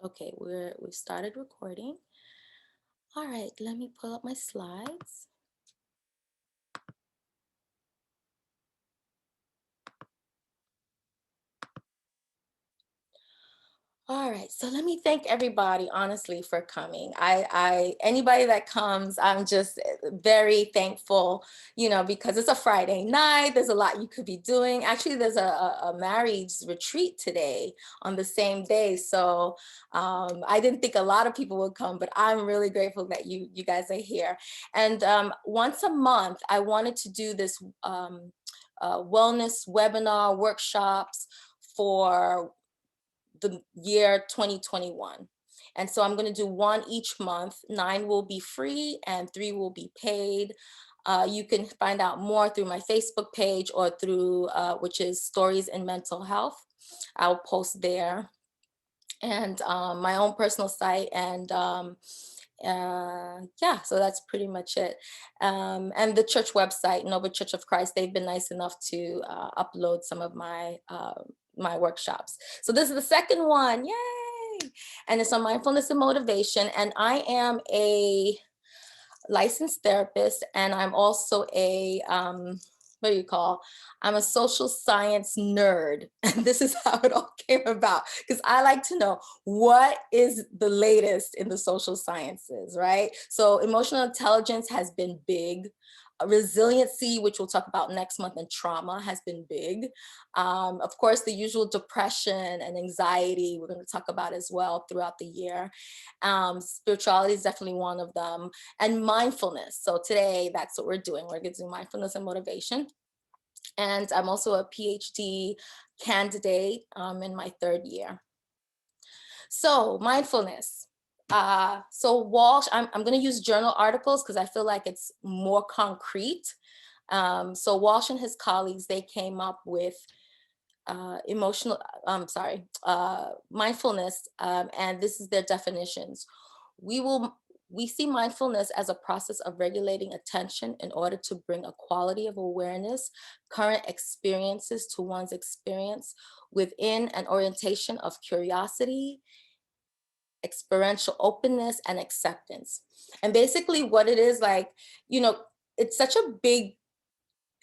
Okay, we started recording. All right, let me pull up my slides. All right, so let me thank everybody honestly for coming. Anybody that comes, I'm just very thankful, because it's a Friday night. There's a lot you could be doing. Actually, there's a marriage retreat today on the same day, so I didn't think a lot of people would come, but I'm really grateful that you guys are here. And once a month, I wanted to do this wellness webinar workshops for the year 2021. And so I'm going to do one each month. 9 will be free and 3 will be paid. You can find out more through my Facebook page or through, which is Stories in Mental Health. I'll post there, and my own personal site. And yeah, so that's pretty much it. And the church website, Nova Church of Christ, they've been nice enough to upload some of my workshops. So this is the second one, yay! And it's on mindfulness and motivation. And I am a licensed therapist, and I'm also a what do you call? I'm a social science nerd. And this is how it all came about, because I like to know what is the latest in the social sciences, right? So emotional intelligence has been big. Resiliency, which we'll talk about next month, and trauma has been big. Of course, the usual depression and anxiety we're going to talk about as well throughout the year. Spirituality is definitely one of them, and mindfulness. So today, that's what we're doing. We're going to do mindfulness and motivation. And I'm also a PhD candidate in my third year. So mindfulness. So Walsh, I'm going to use journal articles because I feel like it's more concrete. So Walsh and his colleagues, they came up with mindfulness, and this is their definitions. We will we see mindfulness as a process of regulating attention in order to bring a quality of awareness, current experiences to one's experience within an orientation of curiosity, experiential openness, and acceptance. And basically what it is, like, it's such a big,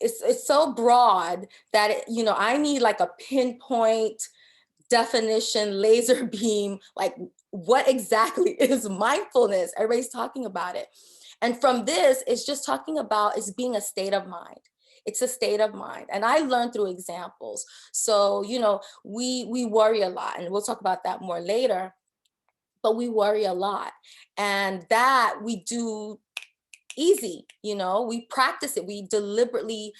it's so broad that I need like a pinpoint definition, laser beam, like what exactly is mindfulness? Everybody's talking about it. And from this, it's just talking about it's being a state of mind. It's a state of mind. And I learned through examples. So, we worry a lot, and we'll talk about that more later, but we worry a lot. And that we do easy, we practice it, we deliberately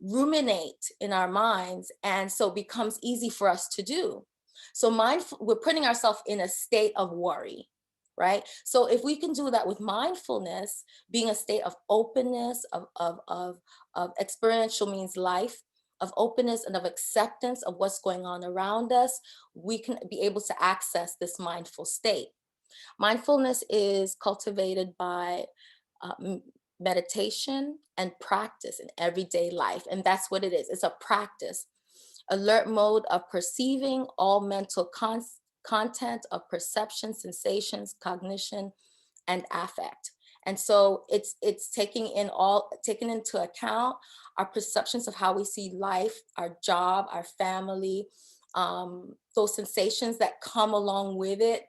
ruminate in our minds, and so it becomes easy for us to do. So we're putting ourselves in a state of worry, right? So if we can do that with mindfulness, being a state of openness, of experiential means life, of openness and of acceptance of what's going on around us, we can be able to access this mindful state. Mindfulness is cultivated by meditation and practice in everyday life. And that's what it is. It's a practice. Alert mode of perceiving all mental content of perception, sensations, cognition, and affect. And so it's taking into account our perceptions of how we see life, our job, our family, those sensations that come along with it,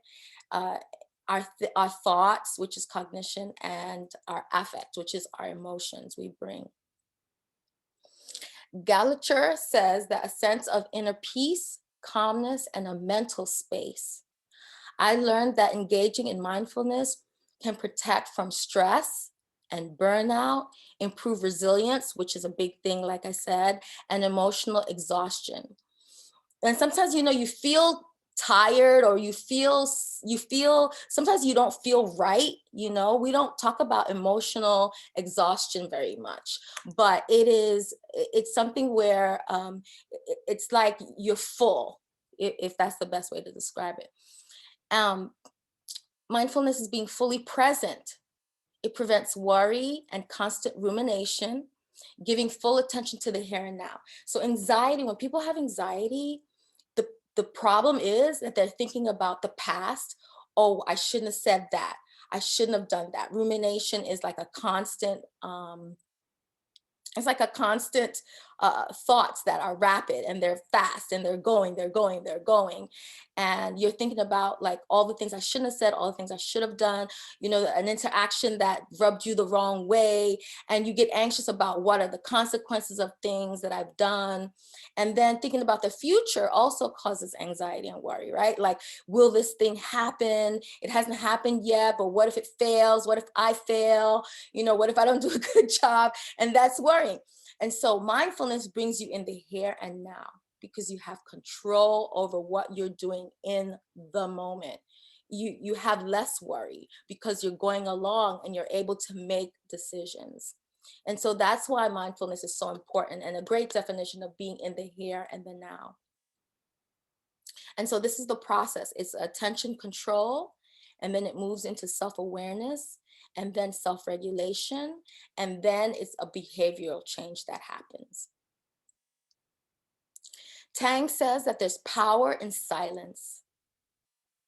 uh, our thoughts, which is cognition, and our affect, which is our emotions we bring. Gallagher says that a sense of inner peace, calmness, and a mental space. I learned that engaging in mindfulness can protect from stress and burnout, improve resilience, which is a big thing, like I said, and emotional exhaustion. And sometimes, you feel tired, or you feel sometimes you don't feel right. We don't talk about emotional exhaustion very much, but it's something where it's like you're full, if that's the best way to describe it. um, Mindfulness is being fully present. It prevents worry and constant rumination, giving full attention to the here and now. So anxiety, when people have anxiety, the The problem is that they're thinking about the past. Oh, I shouldn't have said that. I shouldn't have done that. Rumination is like a constant, it's like a constant thoughts that are rapid and they're fast and they're going. And you're thinking about like all the things I shouldn't have said, all the things I should have done, an interaction that rubbed you the wrong way. And you get anxious about what are the consequences of things that I've done. And then thinking about the future also causes anxiety and worry, right? Like, will this thing happen? It hasn't happened yet, but what if it fails? What if I fail? What if I don't do a good job? And that's worrying. And so mindfulness brings you in the here and now because you have control over what you're doing in the moment. You have less worry because you're going along and you're able to make decisions. And so that's why mindfulness is so important and a great definition of being in the here and the now. And so this is the process. It's attention control, and then it moves into self-awareness, and then self-regulation, and then it's a behavioral change that happens. Tang says that there's power in silence.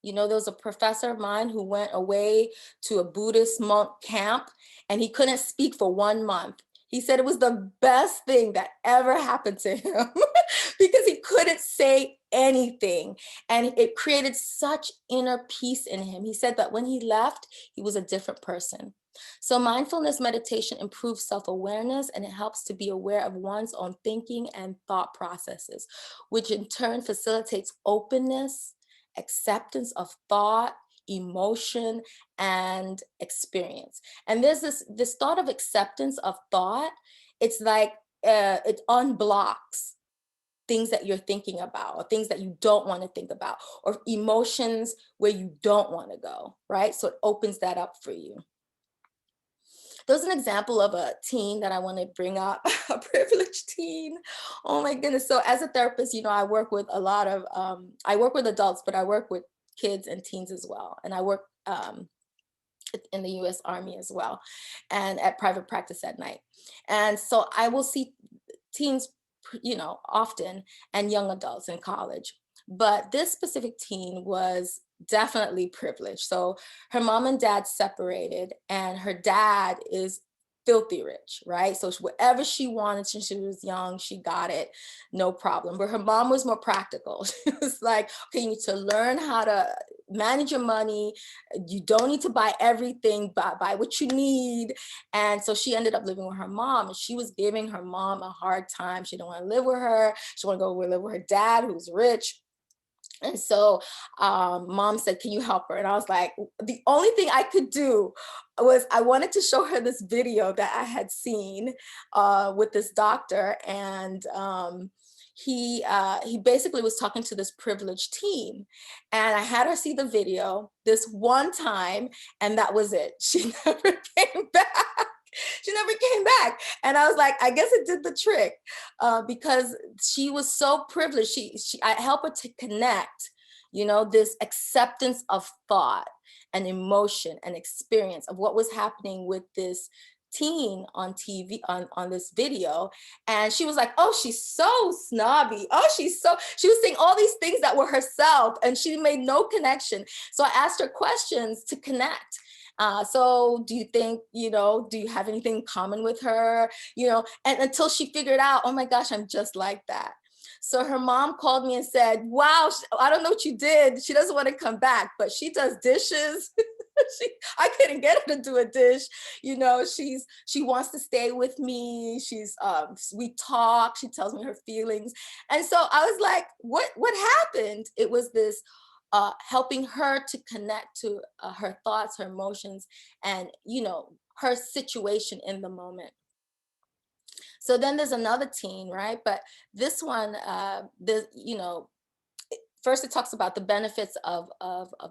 There was a professor of mine who went away to a Buddhist monk camp and he couldn't speak for 1 month. He said it was the best thing that ever happened to him because he couldn't say anything. And it created such inner peace in him. He said that when he left, he was a different person. So mindfulness meditation improves self-awareness and it helps to be aware of one's own thinking and thought processes, which in turn facilitates openness, acceptance of thought, emotion, and experience. And there's this thought of acceptance of thought. It's like it unblocks things that you're thinking about or things that you don't want to think about or emotions where you don't want to go, right? So it opens that up for you. There's an example of a teen that I want to bring up, a privileged teen. Oh my goodness. So as a therapist, I work with a lot of, I work with adults, but I work with kids and teens as well. And I work in the US Army as well and at private practice at night. And so I will see teens, often, and young adults in college. But this specific teen was definitely privileged. So her mom and dad separated, and her dad is filthy rich, right? So whatever she wanted since she was young, she got it, no problem. But her mom was more practical. She was like, okay, you need to learn how to manage your money. You don't need to buy everything, buy what you need. And so she ended up living with her mom, and she was giving her mom a hard time. She didn't want to live with her. She wanted to go live with her dad, who's rich. And so mom said, can you help her? And I was like, the only thing I could do was I wanted to show her this video that I had seen with this doctor. And he basically was talking to this privileged teen. And I had her see the video this one time, and that was it. She never came back. She never came back. And I was like, I guess it did the trick because she was so privileged. I helped her to connect, this acceptance of thought and emotion and experience of what was happening with this teen on TV on this video. And she was like, oh, she's so snobby. Oh, she was saying all these things that were herself and she made no connection. So I asked her questions to connect. So do you think, do you have anything in common with her? And until she figured out, oh my gosh, I'm just like that. So her mom called me and said, wow, I don't know what you did. She doesn't want to come back, but she does dishes. I couldn't get her to do a dish. She wants to stay with me. We talk. She tells me her feelings. And so I was like, what happened? It was this helping her to connect to her thoughts, her emotions, and her situation in the moment. So then there's another teen, right? But this one, first it talks about the benefits of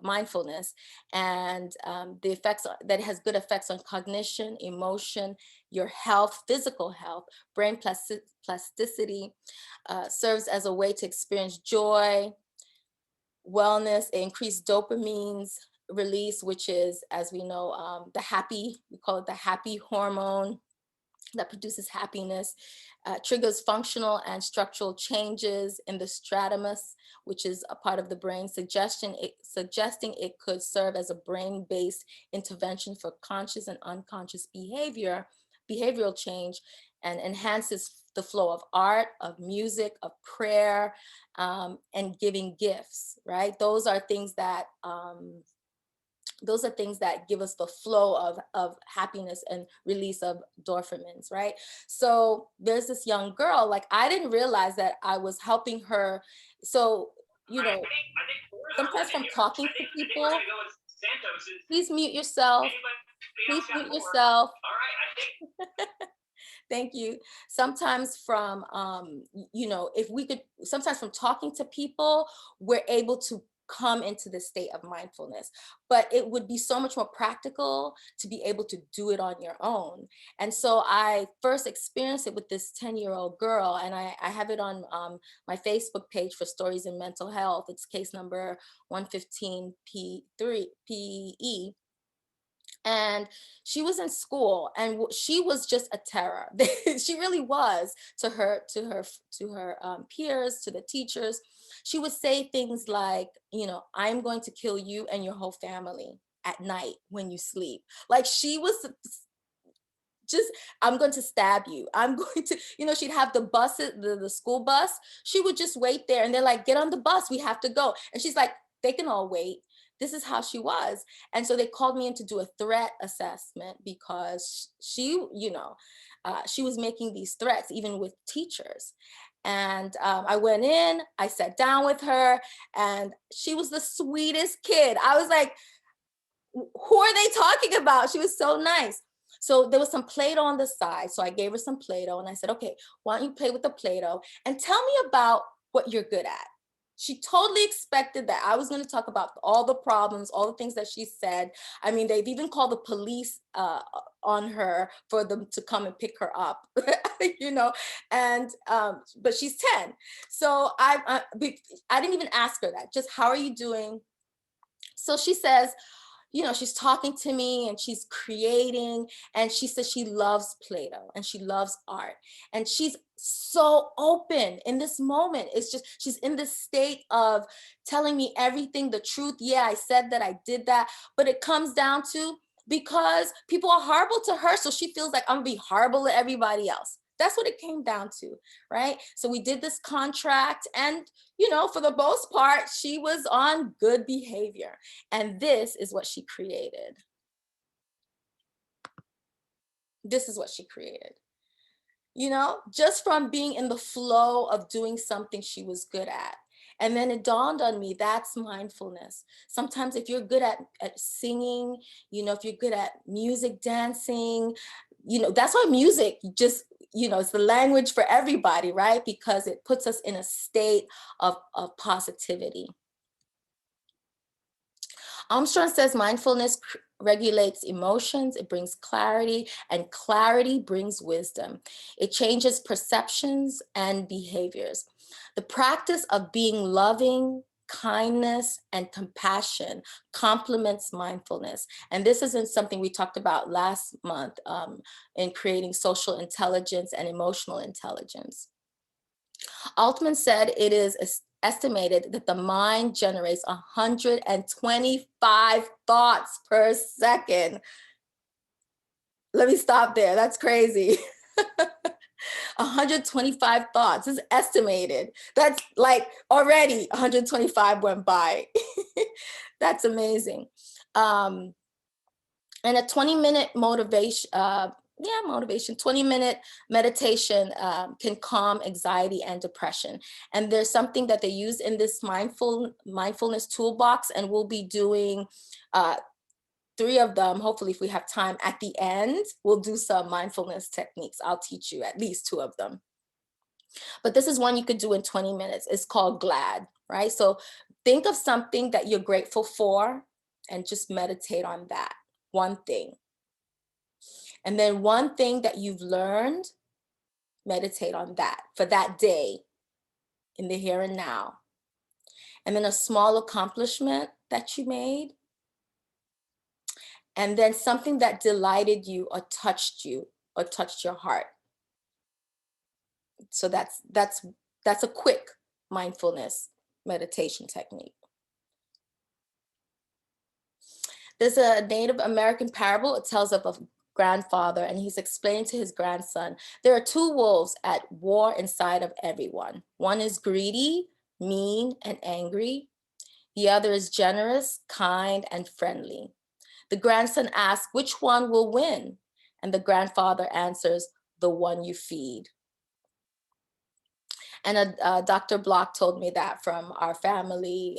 mindfulness and the effects that it has good effects on cognition, emotion, your health, physical health, brain plasticity, serves as a way to experience joy, wellness, increased dopamine's release, which is, as we know, we call it the happy hormone. that produces happiness, triggers functional and structural changes in the stratamus, which is a part of the brain, suggesting it could serve as a brain-based intervention for conscious and unconscious behavioral change, and enhances the flow of art, of music, of prayer, and giving gifts, right? Those are things that give us the flow of happiness and release of endorphins, right? So there's this young girl, like I didn't realize that I was helping her. So, you know, I think four is our sometimes limit from here. talking to I think we're people, gonna go with Santos. Is please mute yourself. anybody Please else got mute four? yourself. All right, I think Thank you. Sometimes from, if we could, sometimes from talking to people, we're able to come into the state of mindfulness. But it would be so much more practical to be able to do it on your own. And so I first experienced it with this 10-year-old girl, and I have it on my Facebook page for Stories in Mental Health. It's case number 115P3 PE, and she was in school, and she was just a terror. She really was to her peers, to the teachers. She would say things like, I'm going to kill you and your whole family at night when you sleep. Like, she was just, I'm going to stab you, I'm going to, she'd have the buses, the school bus. She would just wait there, and they're like, get on the bus, we have to go. And she's like, they can all wait. This is how she was. And so they called me in to do a threat assessment, because she was making these threats even with teachers. And I went in, I sat down with her, and she was the sweetest kid. I was like, who are they talking about? She was so nice. So there was some Play-Doh on the side. So I gave her some Play-Doh, and I said, okay, why don't you play with the Play-Doh and tell me about what you're good at? She totally expected that I was going to talk about all the problems, all the things that she said. I mean, they've even called the police on her for them to come and pick her up, and but she's 10. So I didn't even ask her that. Just, how are you doing? So she says, she's talking to me and she's creating, and she says she loves Play-Doh and she loves art, and she's so open in this moment. It's just, she's in this state of telling me everything, the truth. Yeah, I said that, I did that, but it comes down to, because people are horrible to her, so she feels like I'm gonna be horrible to everybody else. That's what it came down to, right? So we did this contract, and for the most part, she was on good behavior. And this is what she created. This is what she created. Just from being in the flow of doing something she was good at. And then it dawned on me, that's mindfulness. Sometimes if you're good at singing, if you're good at music, dancing, that's why music just, it's the language for everybody, right? Because it puts us in a state of positivity. Armstrong says mindfulness regulates emotions, it brings clarity, and clarity brings wisdom. It changes perceptions and behaviors. The practice of being loving, kindness, and compassion complements mindfulness. And this isn't something we talked about last month in creating social intelligence and emotional intelligence. Altman said it is estimated that the mind generates 125 thoughts per second. Let me stop there. That's crazy. 125 thoughts is estimated. That's like already 125 went by. That's amazing. And a 20-minute motivation, 20-minute meditation can calm anxiety and depression. And there's something that they use in this mindfulness toolbox, and we'll be doing 3 of them. Hopefully, if we have time at the end, we'll do some mindfulness techniques. I'll teach you at least 2 of them. But this is one you could do in 20 minutes. It's called GLAD, right? So think of something that you're grateful for and just meditate on that one thing. And then one thing that you've learned, meditate on that for that day in the here and now. And then a small accomplishment that you made. And then something that delighted you or touched you or touched your heart. So that's a quick mindfulness meditation technique. There's a Native American parable. It tells of a grandfather, and he's explaining to his grandson, there are two wolves at war inside of everyone. One is greedy, mean, and angry. The other is generous, kind, and friendly. The grandson asks, which one will win? And the grandfather answers, the one you feed. And Dr. Block told me that from our family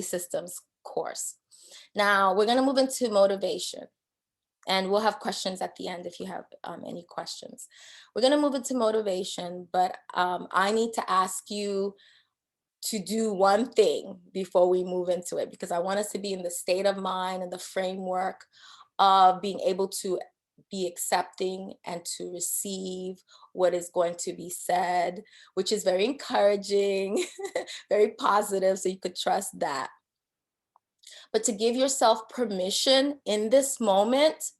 systems course. Now we're going to move into motivation, and we'll have questions at the end if you have any questions. We're going to move into motivation, but I need to ask you to do one thing before we move into it, because I want us to be in the state of mind and the framework of being able to be accepting and to receive what is going to be said, which is very encouraging, very positive, so you could trust that. But to give yourself permission in this moment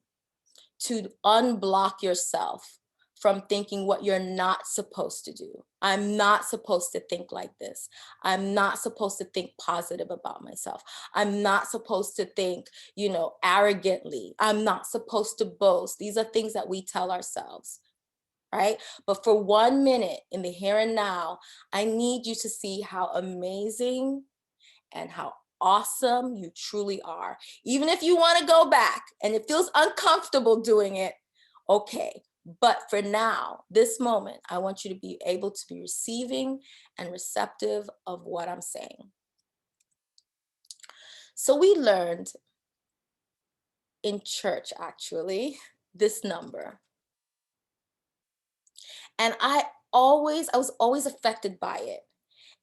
to unblock yourself from thinking what you're not supposed to do. I'm not supposed to think like this. I'm not supposed to think positive about myself. I'm not supposed to think, arrogantly. I'm not supposed to boast. These are things that we tell ourselves, right? But for 1 minute in the here and now, I need you to see how amazing and how awesome you truly are. Even if you want to go back and it feels uncomfortable doing it, okay. But for now, this moment, I want you to be able to be receiving and receptive of what I'm saying. So we learned in church, actually, this number. And I was always affected by it.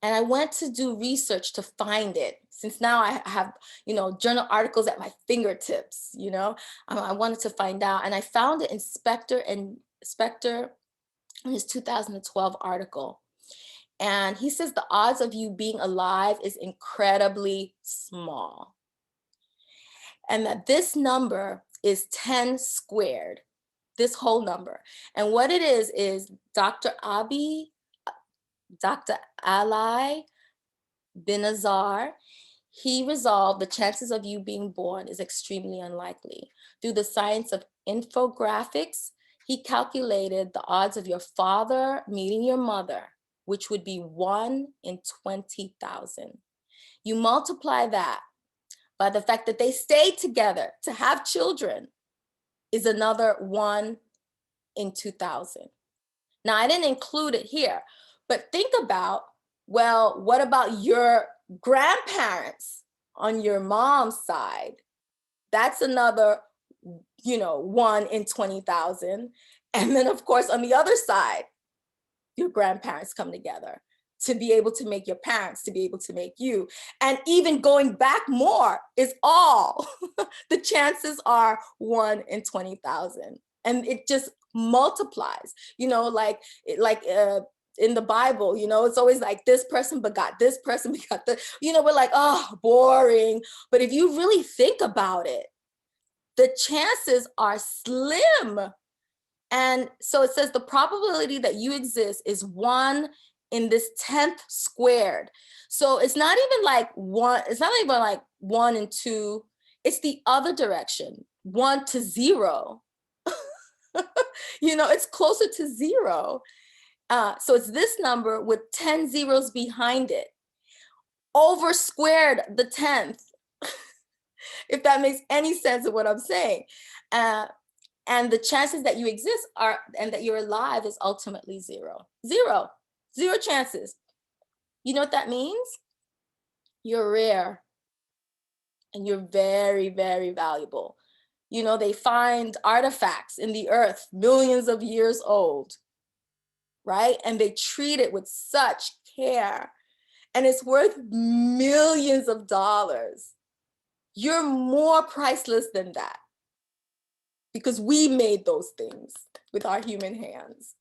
And I went to do research to find it, since now I have, journal articles at my fingertips, I wanted to find out. And I found it in Spectre in his 2012 article. And he says the odds of you being alive is incredibly small. And that this number is 10 squared, this whole number. And what it is Dr. Ali Binazar, he resolved the chances of you being born is extremely unlikely. Through the science of infographics, he calculated the odds of your father meeting your mother, which would be 1 in 20,000. You multiply that by the fact that they stayed together to have children, is another 1 in 2,000. Now, I didn't include it here, but think about, well, what about your grandparents on your mom's side? That's another, 1 in 20,000. And then, of course, on the other side, your grandparents come together to be able to make your parents, to be able to make you. And even going back more is all. The chances are 1 in 20,000. And it just multiplies, in the Bible, it's always like this person begot this person begot the, we're like, oh, boring. But if you really think about it, the chances are slim. And so it says the probability that you exist is 1 in this 10th squared. So it's not even like 1, it's not even like 1 and 2, it's the other direction, 1 to 0. It's closer to 0. So it's this number with 10 zeros behind it, over squared the 10th, if that makes any sense of what I'm saying. And the chances that you exist are, and that you're alive, is ultimately 0. 0. 0 chances. You know what that means? You're rare and you're very, very valuable. They find artifacts in the earth millions of years old, right? And they treat it with such care, and it's worth millions of dollars. You're more priceless than that, because we made those things with our human hands.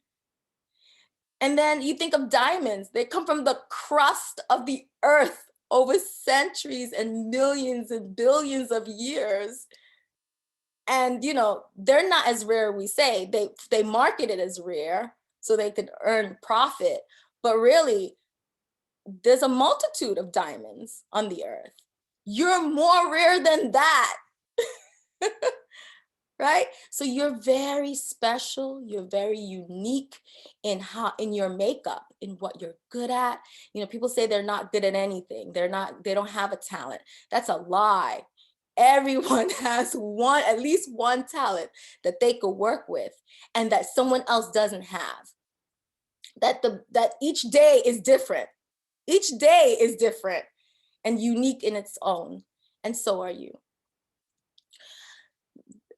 And then you think of diamonds. They come from the crust of the earth over centuries and millions and billions of years. And they're not as rare. We say they market it as rare so they could earn profit, but really there's a multitude of diamonds on the earth. You're more rare than that. Right? So you're very special, you're very unique in your makeup, in what you're good at. People say they're not good at anything. They don't have a talent. That's a lie. Everyone has at least one talent that they could work with and that someone else doesn't have. That each day is different. Each day is different and unique in its own. And so are you.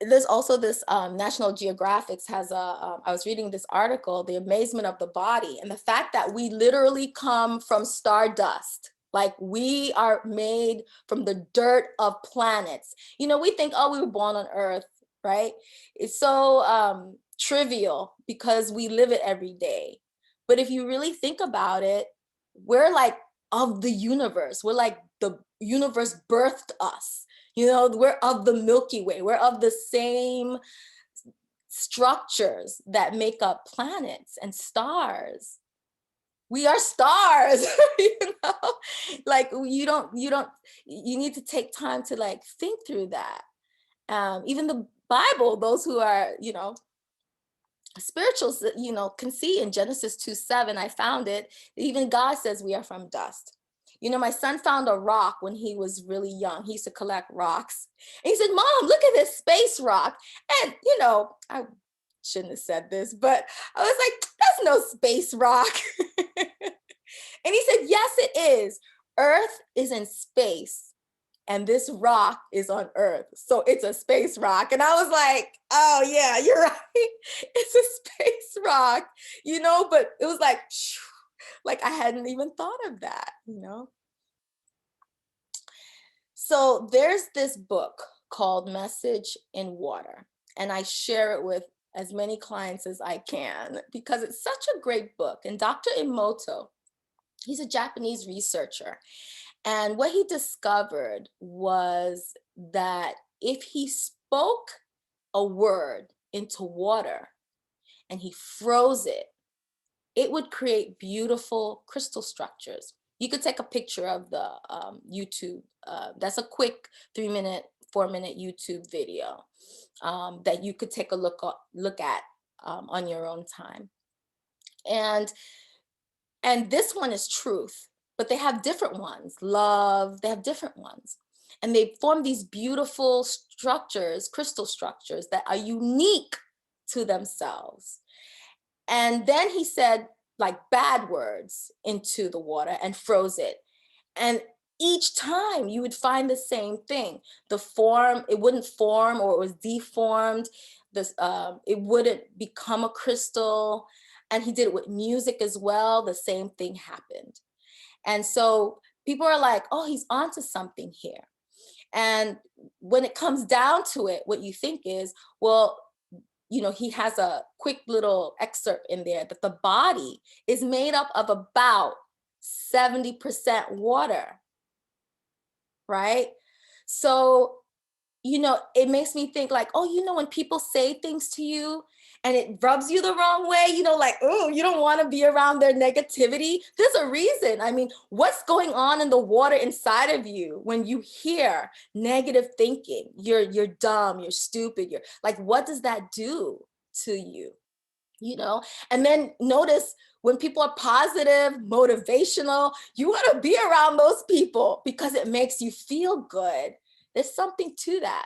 There's also this National Geographic's has I was reading this article, The Amazement of the Body, and the fact that we literally come from stardust. Like, we are made from the dirt of planets. We think, oh, we were born on Earth, right? It's so trivial because we live it every day. But if you really think about it, we're like of the universe. We're like the universe birthed us. We're of the Milky Way. We're of the same structures that make up planets and stars. We are stars. Like, you need to take time to like think through that. Even the Bible, those who are, spirituals, can see in Genesis 2:7, I found it, even God says we are from dust. My son found a rock when he was really young. He used to collect rocks. And he said, Mom, look at this space rock. And, I shouldn't have said this, but I was like, that's no space rock. And he said, yes, it is. Earth is in space and this rock is on Earth. So it's a space rock. And I was like, oh yeah, you're right. It's a space rock, but it was like I hadn't even thought of that. So there's this book called Message in Water, and I share it with as many clients as I can because it's such a great book. And Dr. Emoto, he's a Japanese researcher. And what he discovered was that if he spoke a word into water and he froze it, it would create beautiful crystal structures. You could take a picture of the YouTube. That's a quick 3-minute, 4-minute YouTube video that you could take a look at on your own time. And this one is truth, but they have different ones. Love, they have different ones. And they form these beautiful structures, crystal structures that are unique to themselves. And then he said like bad words into the water and froze it. And each time you would find the same thing. The form, it wouldn't form, or it was deformed. It wouldn't become a crystal. And he did it with music as well. The same thing happened. And so people are like, oh, he's onto something here. And when it comes down to it, what you think is, well, he has a quick little excerpt in there that the body is made up of about 70% water, right? So, it makes me think like, oh, when people say things to you and it rubs you the wrong way, like, oh, you don't want to be around their negativity. There's a reason. I mean, what's going on in the water inside of you when you hear negative thinking? You're dumb, you're stupid, you're like, what does that do to you? And then notice when people are positive, motivational, you want to be around those people because it makes you feel good. There's something to that.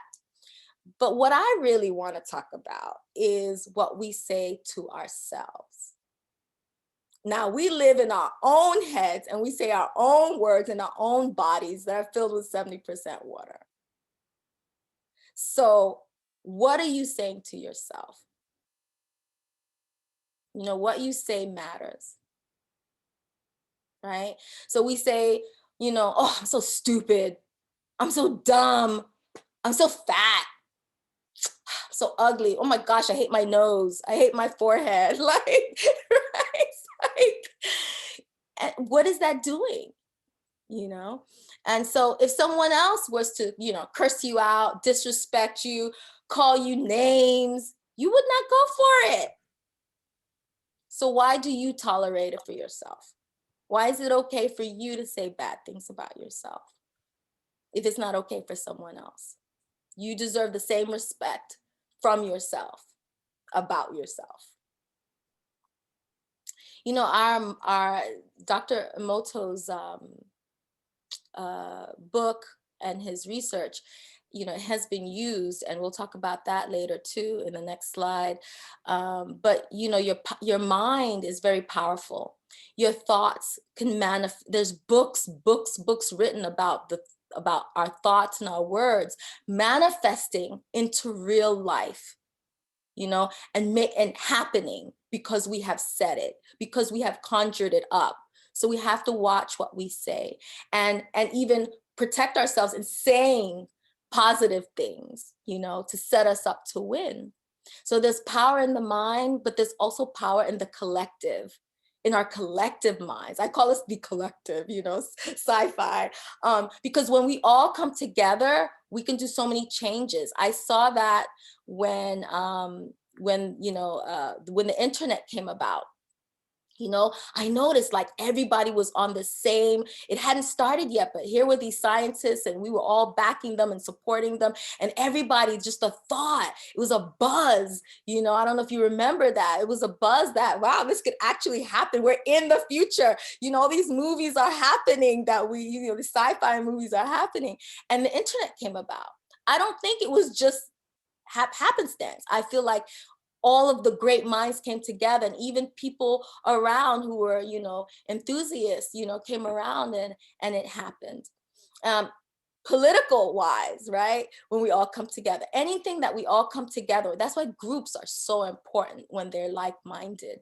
But what I really want to talk about is what we say to ourselves. Now, we live in our own heads and we say our own words in our own bodies that are filled with 70% water. So, what are you saying to yourself? What you say matters, right? So we say, oh, I'm so stupid. I'm so dumb. I'm so fat. I'm so ugly. Oh my gosh, I hate my nose. I hate my forehead. Like, right? And what is that doing? And so if someone else was to, curse you out, disrespect you, call you names, you would not go for it. So why do you tolerate it for yourself? Why is it okay for you to say bad things about yourself if it's not okay for someone else? You deserve the same respect from yourself about yourself. You know, our Dr. Emoto's book and his research, has been used, and we'll talk about that later too in the next slide. But your mind is very powerful. Your thoughts can manifest. There's books written about our thoughts and our words manifesting into real life, and happening because we have said it, because we have conjured it up. So we have to watch what we say, and even protect ourselves in saying positive things, to set us up to win. So there's power in the mind, but there's also power in the collective, in our collective minds. I call this the collective, sci-fi. Because when we all come together, we can do so many changes. I saw that when the internet came about. I noticed like everybody was on the same, it hadn't started yet, but here were these scientists and we were all backing them and supporting them. And everybody, just a thought, it was a buzz. I don't know if you remember that. It was a buzz that, wow, this could actually happen. We're in the future. All these movies are happening the sci-fi movies are happening. And the internet came about. I don't think it was just happenstance. I feel like all of the great minds came together, and even people around who were enthusiasts came around, and it happened. um, Political wise, right? When we all come together, anything that we all come together, that's why groups are so important when they're like-minded.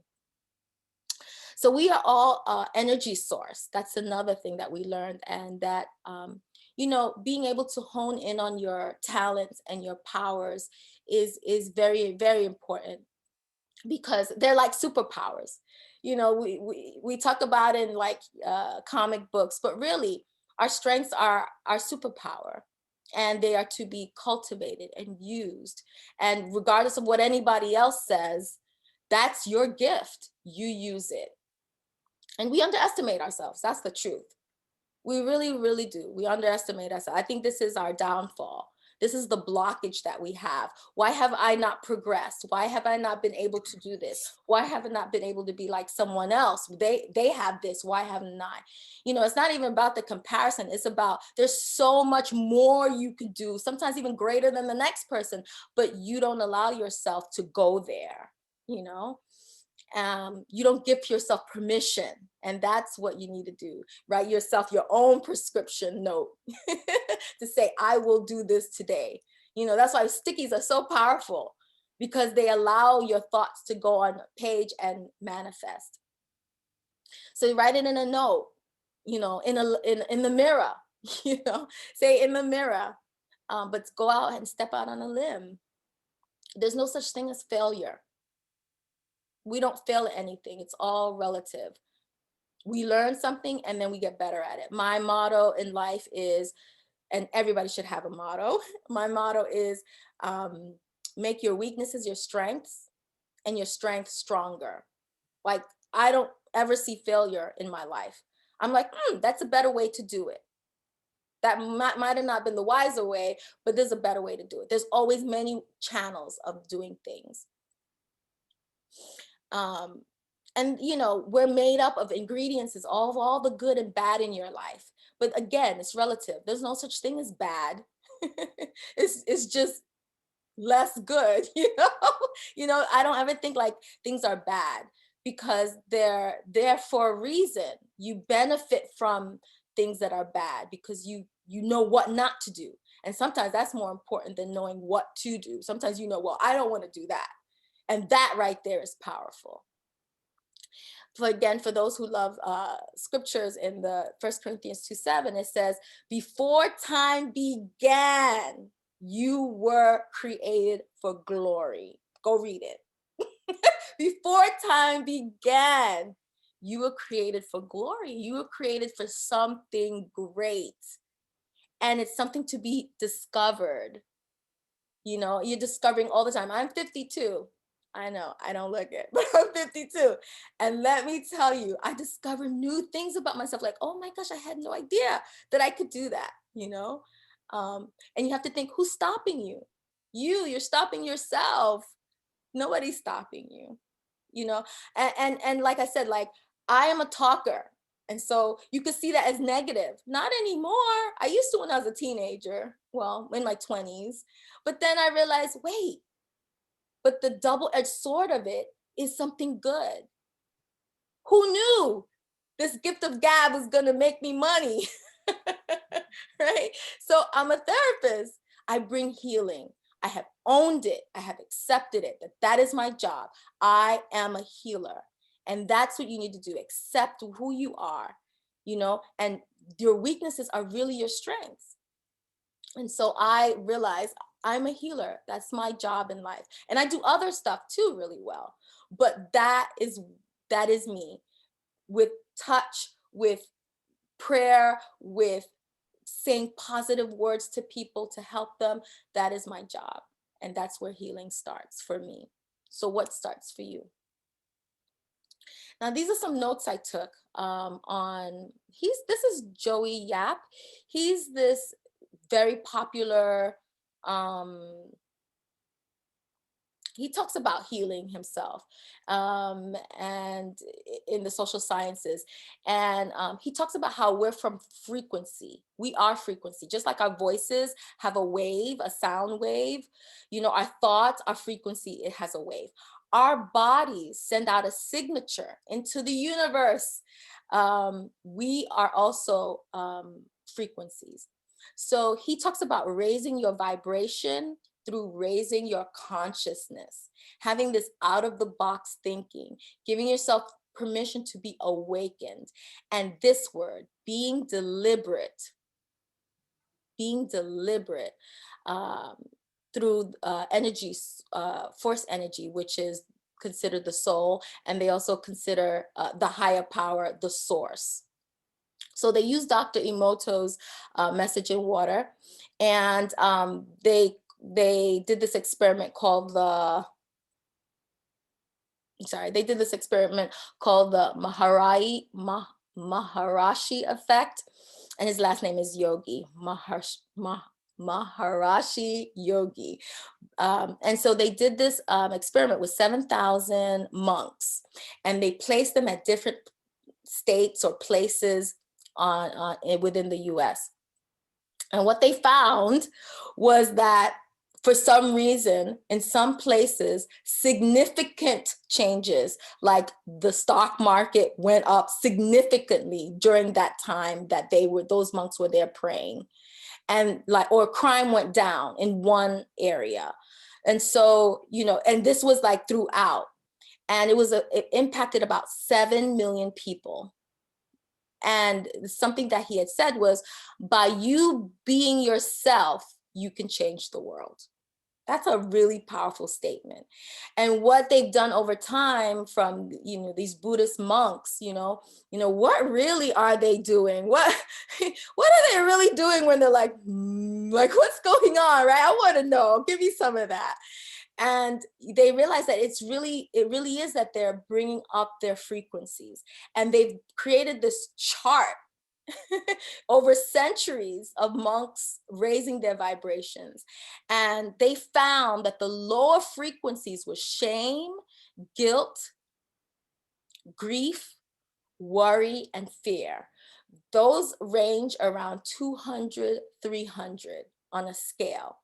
So we are all energy source. That's another thing that we learned, and that being able to hone in on your talents and your powers is very, very important, because they're like superpowers. We talk about in like comic books, but really our strengths are our superpower, and they are to be cultivated and used. And regardless of what anybody else says, that's your gift. You use it. And we underestimate ourselves. That's the truth. We really, really do. We underestimate ourselves. I think this is our downfall. This is the blockage that we have. Why have I not progressed? Why have I not been able to do this? Why have I not been able to be like someone else? They have this. Why haven't I? It's not even about the comparison. It's about there's so much more you could do, sometimes even greater than the next person, but you don't allow yourself to go there. You know, you don't give yourself permission, and that's what you need to do. Write yourself your own prescription note to say, I will do this today. That's why stickies are so powerful, because they allow your thoughts to go on a page and manifest. So you write it in a note, in the mirror, say in the mirror. But go out and step out on a limb. There's no such thing as failure. We don't fail at anything. It's all relative. We learn something and then we get better at it. My motto in life is, and everybody should have a motto. My motto is, make your weaknesses your strengths and your strengths stronger. Like, I don't ever see failure in my life. I'm like, that's a better way to do it. That might have not been the wiser way, but there's a better way to do it. There's always many channels of doing things. Um, and we're made up of ingredients, is all the good and bad in your life. But again, it's relative. There's no such thing as bad. It's just less good. I don't ever think like things are bad, because they're there for a reason. You benefit from things that are bad because you know what not to do. And sometimes that's more important than knowing what to do. Sometimes well, I don't want to do that. And that right there is powerful. For those who love scriptures, in the 1 Corinthians 2:7, it says, before time began, you were created for glory. Go read it. Before time began, you were created for glory. You were created for something great. And it's something to be discovered. You're discovering all the time. I'm 52. I know I don't look it, but I'm 52. And let me tell you, I discover new things about myself. Like, oh my gosh, I had no idea that I could do that. And you have to think, who's stopping you? You're stopping yourself. Nobody's stopping you. And like I said, like, I am a talker. And so you could see that as negative. Not anymore. I used to when I was a teenager, well, in my 20s. But then I realized, wait, but the double-edged sword of it is something good. Who knew this gift of gab was going to make me money? Right? So I'm a therapist. I bring healing. I have owned it. I have accepted it, that is my job. I am a healer. And that's what you need to do. Accept who you are, and your weaknesses are really your strengths. And so I realized I'm a healer. That's my job in life. And I do other stuff too really well. But that is me, with touch, with prayer, with saying positive words to people to help them. That is my job. And that's where healing starts for me. So what starts for you? Now, these are some notes I took on this is Joey Yap. He's this very popular, um, he talks about healing himself, and in the social sciences. And he talks about how we're from frequency. We are frequency, just like our voices have a wave, a sound wave. Our thoughts, our frequency, it has a wave. Our bodies send out a signature into the universe. We are also frequencies. So he talks about raising your vibration through raising your consciousness, having this out of the box thinking, giving yourself permission to be awakened. And this word, being deliberate, um, through force energy, which is considered the soul. And they also consider the higher power, the source. So they used Dr. Emoto's message in water, and they did this experiment called they did this experiment called the Maharashi effect, and his last name is Yogi, Maharashi Yogi. And so they did this experiment with 7,000 monks, and they placed them at different states or places within the US. And what they found was that for some reason, in some places, significant changes, like the stock market went up significantly during that time that those monks were there praying, or crime went down in one area. And so, and this was like throughout, and it impacted about 7 million people. And something that he had said was, by you being yourself, you can change the world. That's a really powerful statement. And what they've done over time from, these Buddhist monks, what really are they doing? What are they really doing when they're like, like, what's going on, right? I want to know. Give me some of that. And they realize that it really is that they're bringing up their frequencies. And they've created this chart over centuries of monks raising their vibrations. And they found that the lower frequencies were shame, guilt, grief, worry, and fear. Those range around 200, 300 on a scale.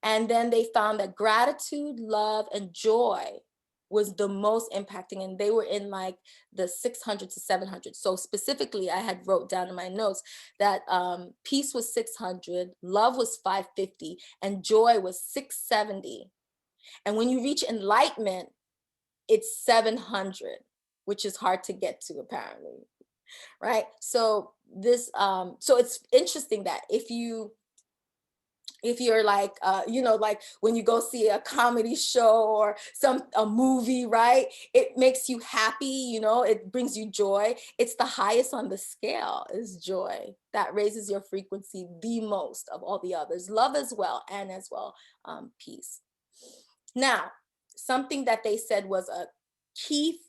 And then they found that gratitude, love, and joy was the most impacting. And they were in like the 600 to 700. So specifically, I had wrote down in my notes that peace was 600, love was 550, and joy was 670. And when you reach enlightenment, it's 700, which is hard to get to apparently. Right. So so it's interesting that if you if you're like, like when you go see a comedy show or a movie, right? It makes you happy, it brings you joy. It's the highest on the scale is joy. That raises your frequency the most of all the others. Love as well, and as well, peace. Now, something that they said was a key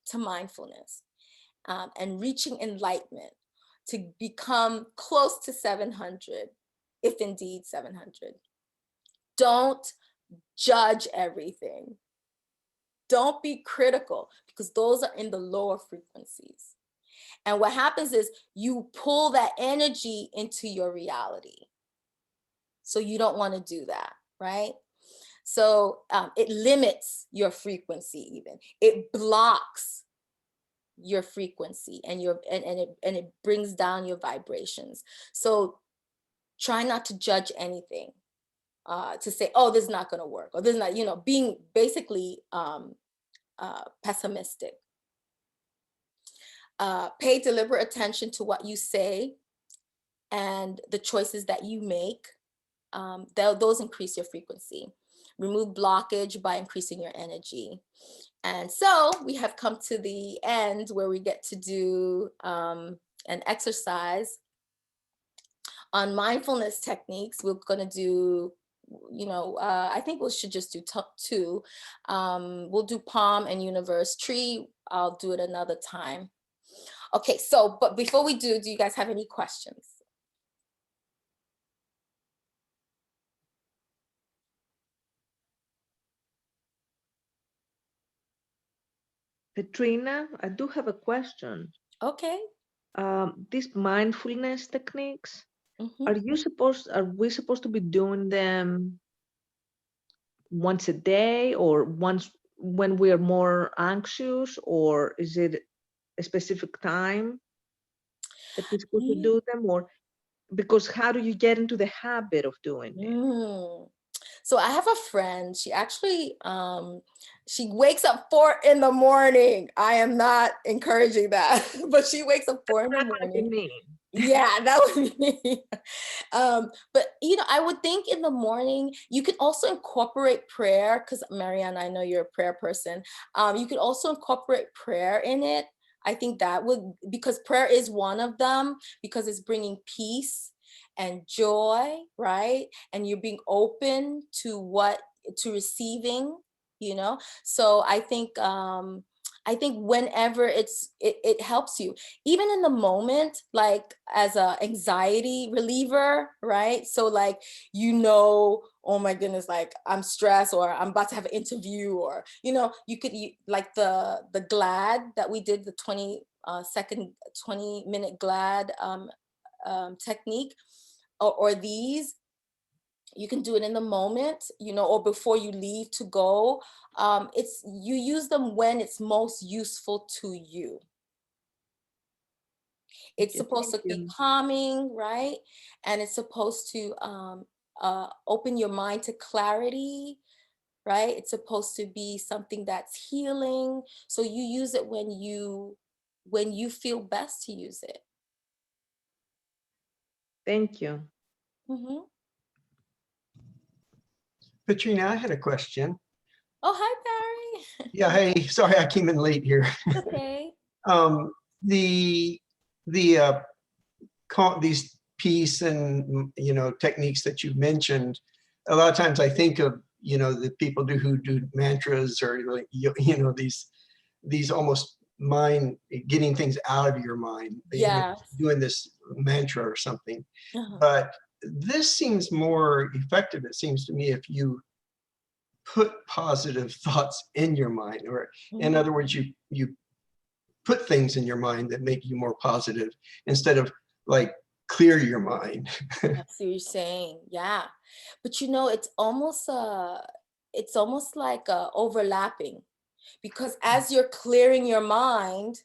to mindfulness, and reaching enlightenment, to become close to 700, if indeed 700. Don't judge everything. Don't be critical, because those are in the lower frequencies. And what happens is you pull that energy into your reality. So you don't want to do that, right? So it limits your frequency, even. It blocks your frequency and it brings down your vibrations. So try not to judge anything, to say, oh, this is not going to work, or this is not, being basically pessimistic. Pay deliberate attention to what you say and the choices that you make. Those increase your frequency. Remove blockage by increasing your energy. And so we have come to the end where we get to do an exercise on mindfulness techniques. We're going to do, I think we should just do two. We'll do palm and universe. Tree, I'll do it another time. Okay, so, but before we do you guys have any questions? Petrina, I do have a question. Okay. These mindfulness techniques, Mm-hmm. are we supposed to be doing them once a day, or once when we are more anxious, or is it a specific time that we're supposed to do them? Or because how do you get into the habit of doing it? So I have a friend, she actually, she wakes up 4 in the morning. I am not encouraging that, but she wakes up 4 in the That's what I morning. mean. Yeah, that would be. But I would think in the morning you could also incorporate prayer, because Marianne, I know you're a prayer person. You could also incorporate prayer in it. I think that would, because prayer is one of them, because it's bringing peace and joy, right? And you're being open to receiving, So I think whenever it helps you, even in the moment, like as a anxiety reliever, right? So like, oh my goodness, like I'm stressed, or I'm about to have an interview, or you could like the glad that we did, the 20-minute glad technique, or these, you can do it in the moment, or before you leave to go. You use them when it's most useful to you. It's Okay, supposed thank to be you. calming, right? And it's supposed to open your mind to clarity, right? It's supposed to be something that's healing. So you use it when you feel best to use it. Thank you. Mm-hmm. Katrina, I had a question. Oh, hi, Barry. Yeah, hey, sorry I came in late here. Okay. Um, the these peace and techniques that you mentioned, a lot of times I think of the people who do mantras, or like these almost mind getting things out of your mind, Yes. doing this mantra or something. Uh-huh. But this seems more effective, it seems to me, if you put positive thoughts in your mind, or in Mhm. other words, you put things in your mind that make you more positive, instead of like clear your mind. I see what you're saying. Yeah. But it's almost like overlapping, because as you're clearing your mind,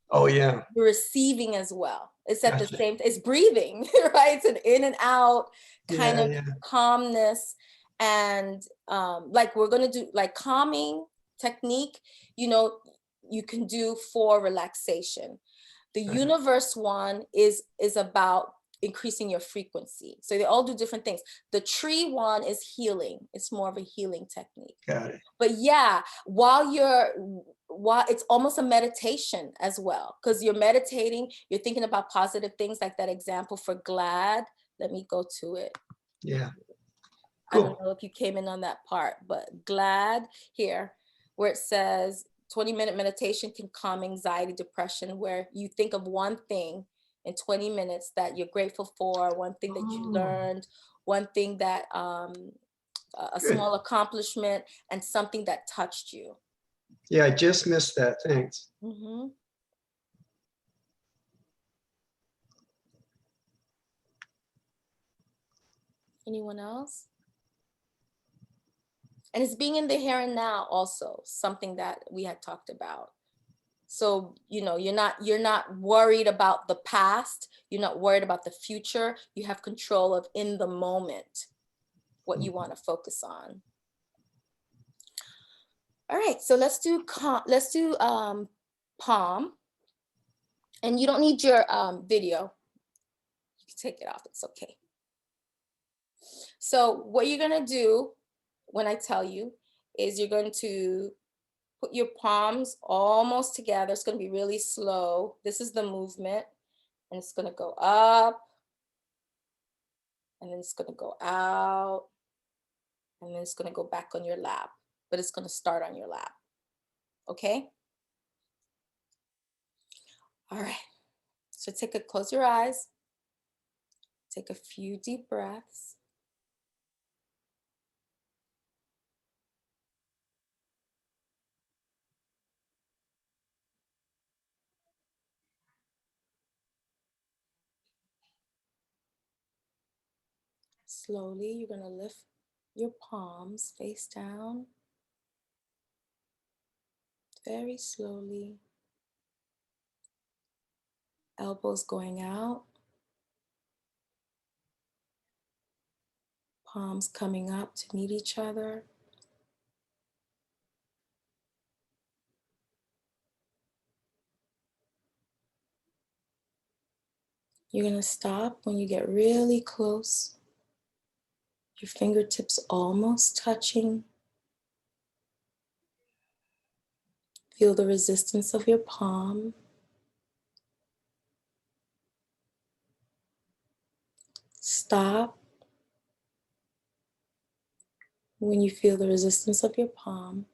Oh yeah, you're receiving as well. It's at the gotcha. same, it's breathing, right? It's an in and out kind Yeah, of yeah, calmness. And like we're gonna do like calming technique, you know, you can do for relaxation. The uh-huh. universe one is about increasing your frequency. So they all do different things. The tree one is healing. It's more of a healing technique. Got it. But yeah, while it's almost a meditation as well, because you're meditating, you're thinking about positive things, like that example for glad. Let me go to it. Yeah. I don't Cool. know if you came in on that part, but glad here, where it says 20-minute meditation can calm anxiety, depression, where you think of one thing in 20 minutes that you're grateful for, one thing that you Oh, learned, one thing that a good. small accomplishment, and something that touched you. Yeah, I just missed that. Thanks. Mm-hmm. Anyone else? And it's being in the here and now also, something that we had talked about. So, you know, you're not worried about the past, you're not worried about the future. You have control of in the moment what you want to focus on. All right, so let's do palm. And you don't need your video. You can take it off, it's okay. So what you're gonna do when I tell you is you're going to put your palms almost together. It's going to be really slow. This is the movement, and it's going to go up, and then it's going to go out, and then it's going to go back on your lap, but it's going to start on your lap. Okay? All right. So close your eyes. Take a few deep breaths. Slowly, you're going to lift your palms face down. Very slowly. Elbows going out. Palms coming up to meet each other. You're going to stop when you get really close. Your fingertips almost touching. Feel the resistance of your palm. Stop when you feel the resistance of your palm.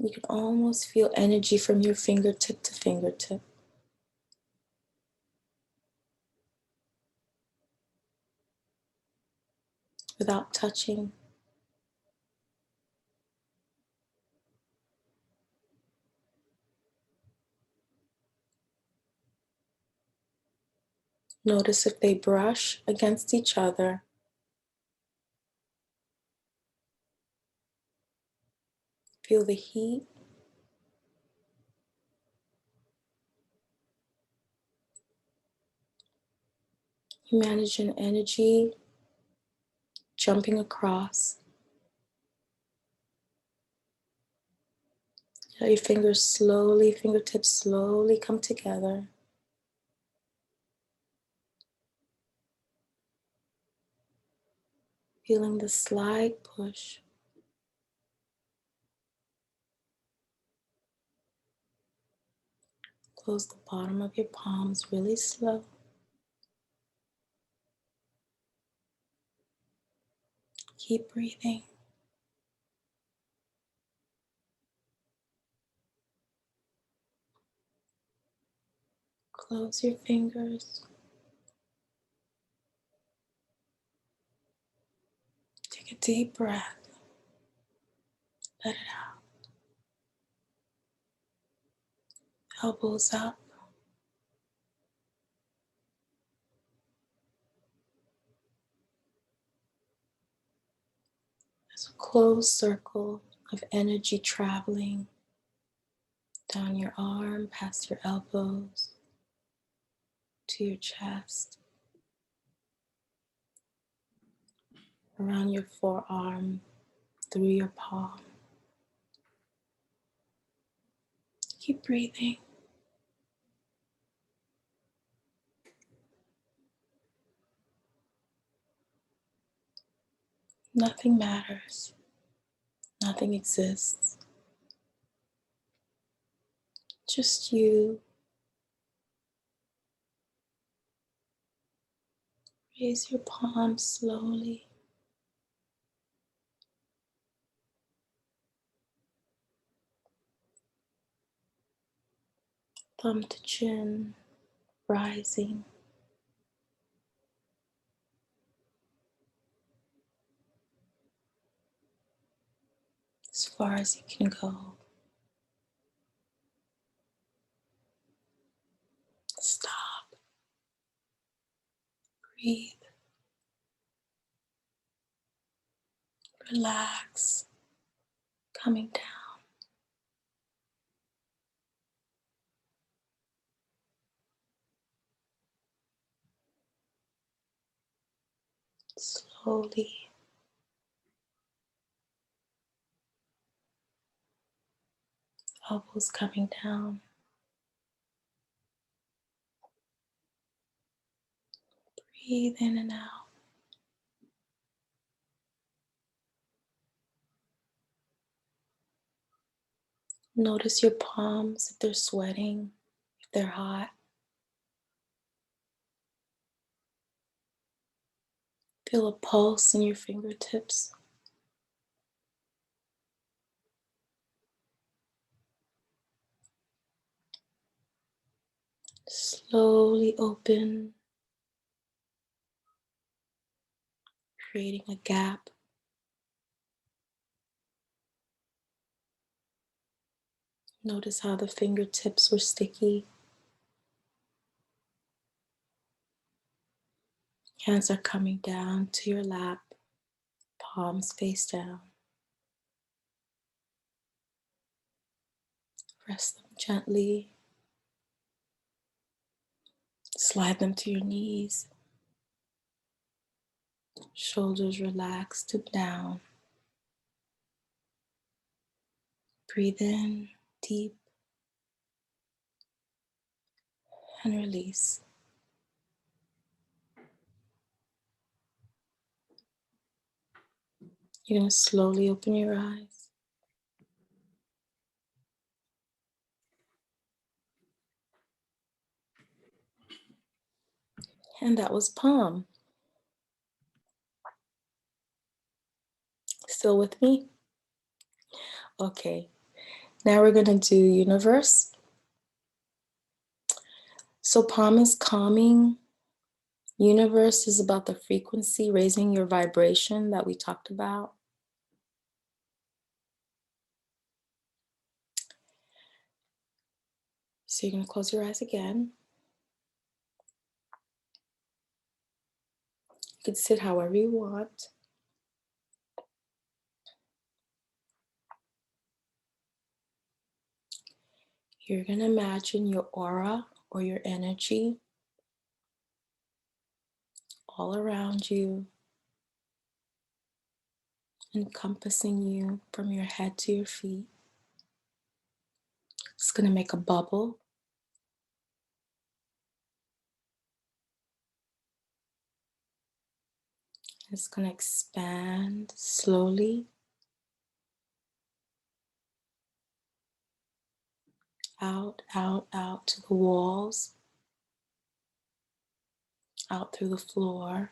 You can almost feel energy from your fingertip to fingertip. Without touching. Notice if they brush against each other. Feel the heat. Imagine energy jumping across. Let your fingertips slowly come together. Feeling the slight push. Close the bottom of your palms really slow. Keep breathing. Close your fingers. Take a deep breath. Let it out. Elbows up. There's a closed circle of energy traveling down your arm, past your elbows, to your chest, around your forearm, through your palm. Keep breathing. Nothing matters. Nothing exists. Just you. Raise your palms slowly. Thumb to chin, rising. As far as you can go. Stop. Breathe. Relax. Coming down. Slowly. Elbows coming down. Breathe in and out. Notice your palms, if they're sweating, if they're hot. Feel a pulse in your fingertips. Slowly open, creating a gap. Notice how the fingertips were sticky. Hands are coming down to your lap, palms face down. Press them gently. Slide them to your knees. Shoulders relaxed down. Breathe in deep and release. You're going to slowly open your eyes. And that was palm. Still with me? Okay. Now we're going to do universe. So palm is calming. Universe is about the frequency, raising your vibration that we talked about. So you're going to close your eyes again. You can sit however you want. You're going to imagine your aura or your energy all around you, encompassing you from your head to your feet. It's going to make a bubble. It's going to expand slowly out, out, out to the walls, out through the floor.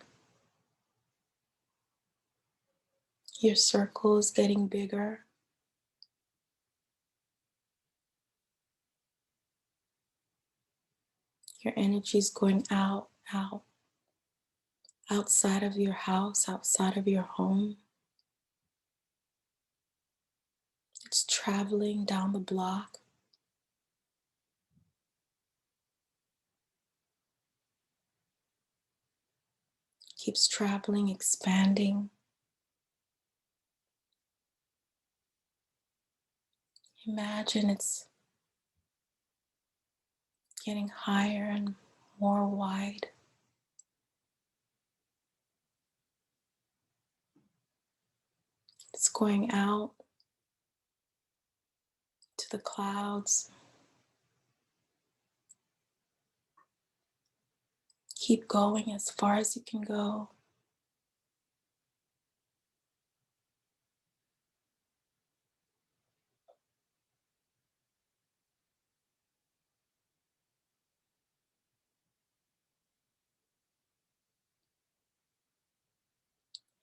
Your circle is getting bigger. Your energy is going out, out, outside of your house, outside of your home. It's traveling down the block. Keeps traveling, expanding. Imagine it's getting higher and more wide. It's going out to the clouds. Keep going as far as you can go.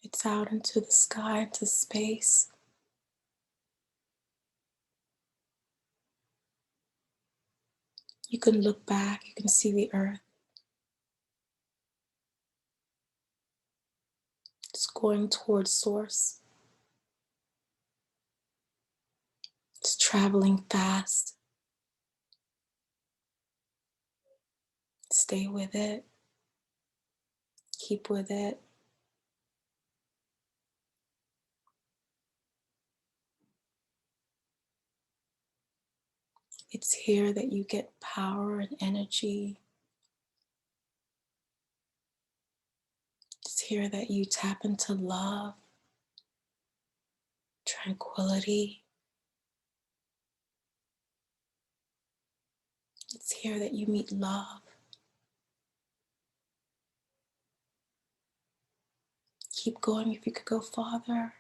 It's out into the sky, into space. You can look back, you can see the earth. It's going towards source. It's traveling fast. Stay with it. Keep with it. It's here that you get power and energy. It's here that you tap into love, tranquility. It's here that you meet love. Keep going if you could go farther.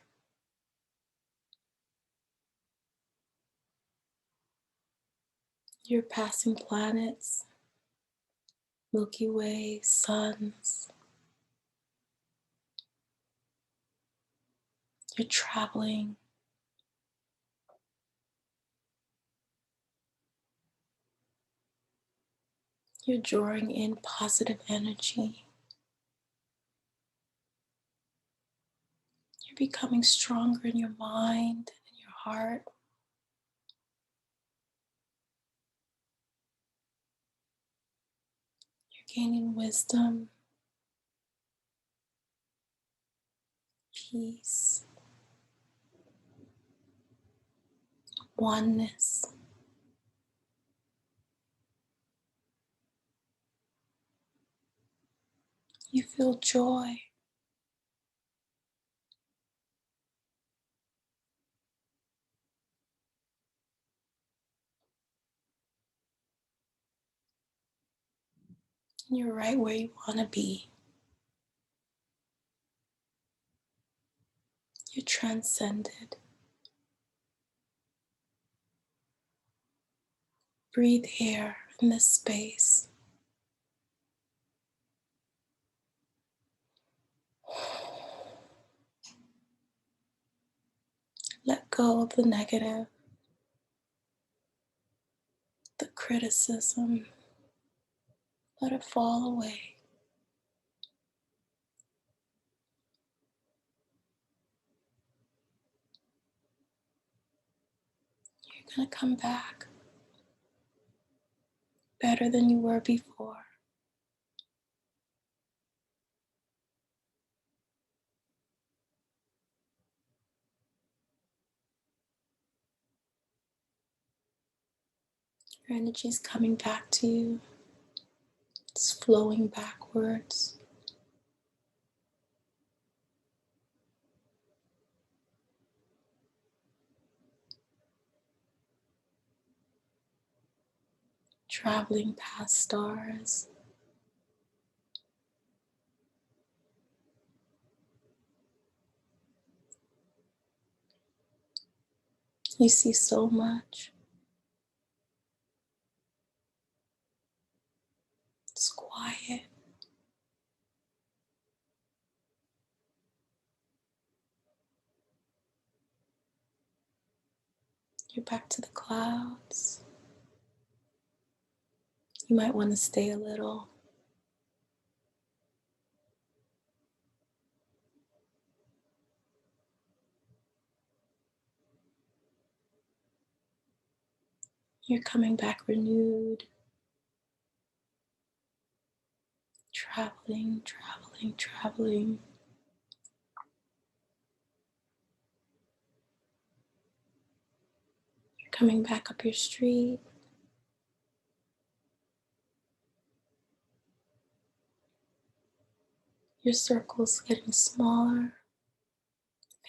You're passing planets, Milky Way, suns. You're traveling. You're drawing in positive energy. You're becoming stronger in your mind and your heart. You're gaining wisdom, peace, oneness. You feel joy. And you're right where you want to be. You're transcended. Breathe here in this space. Let go of the negative, the criticism. Let it fall away. You're going to come back better than you were before. Your energy is coming back to you. It's flowing backwards. Traveling past stars. You see so much. It's quiet. You're back to the clouds. You might want to stay a little. You're coming back renewed. Traveling, traveling, traveling. You're coming back up your street. Your circle's getting smaller,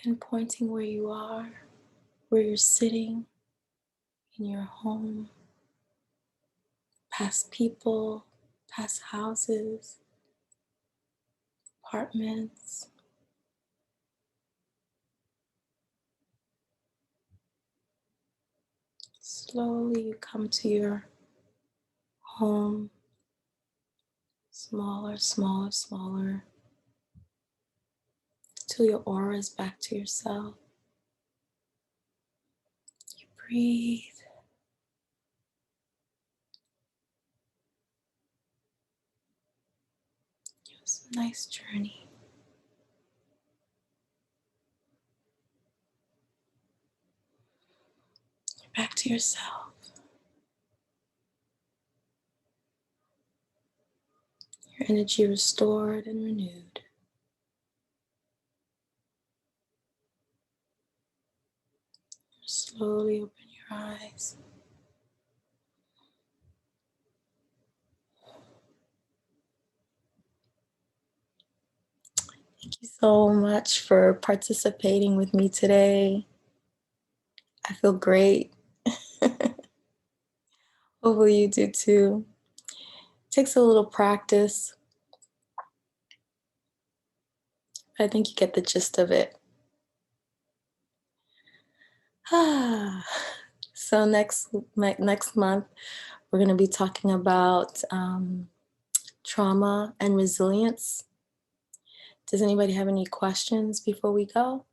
pinpointing where you are, where you're sitting in your home, past people, past houses. Apartments. Slowly you come to your home. Smaller, smaller, smaller. Till your aura is back to yourself. You breathe. It was a nice journey. You're back to yourself. Your energy restored and renewed. Slowly open your eyes. Thank you so much for participating with me today. I feel great. Hopefully you do too. It takes a little practice. I think you get the gist of it. So next month, we're going to be talking about trauma and resilience. Does anybody have any questions before we go?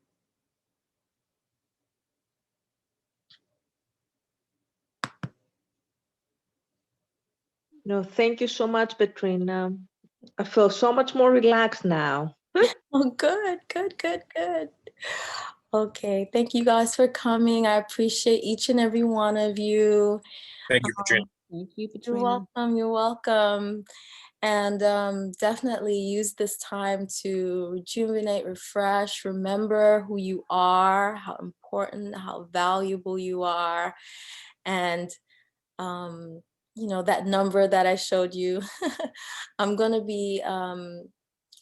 No, thank you so much, Petrina. I feel so much more relaxed now. Oh, good, good, good, good. Okay, thank you guys for coming. I appreciate each and every one of you. Thank you, Katrina. Thank you, You're Petrina. welcome, you're welcome. And definitely use this time to rejuvenate, refresh, remember who you are, how important, how valuable you are. And, you know, that number that I showed you, I'm going to be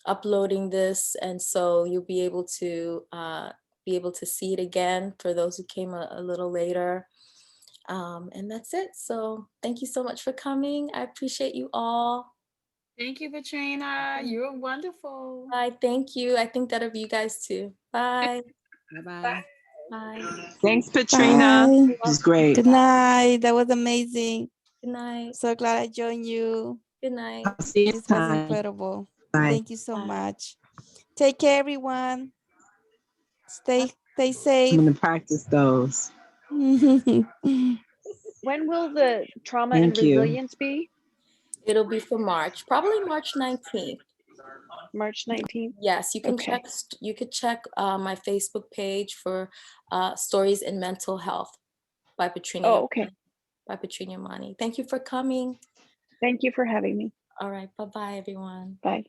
uploading this. And so you'll be able to see it again for those who came a little later. And that's it. So thank you so much for coming. I appreciate you all. Thank you, Katrina. You're wonderful. Bye. Thank you. I think that of you guys too. Bye. Bye-bye. Bye. Thanks, Katrina. Bye. It was great. Good night. That was amazing. Good night. So glad I joined you. Good night. I'll see you This was time. incredible. Bye. Thank you so Bye. much. Take care, everyone. Stay I'm safe. going to practice those. When will the trauma and Thank you. resilience be? It'll be for March, probably March 19th. March 19th? Yes, you can Okay. check my Facebook page for Stories in Mental Health by Petrina. Oh, okay. By Petrina Mani. Thank you for coming. Thank you for having me. All right. Bye-bye, everyone. Bye.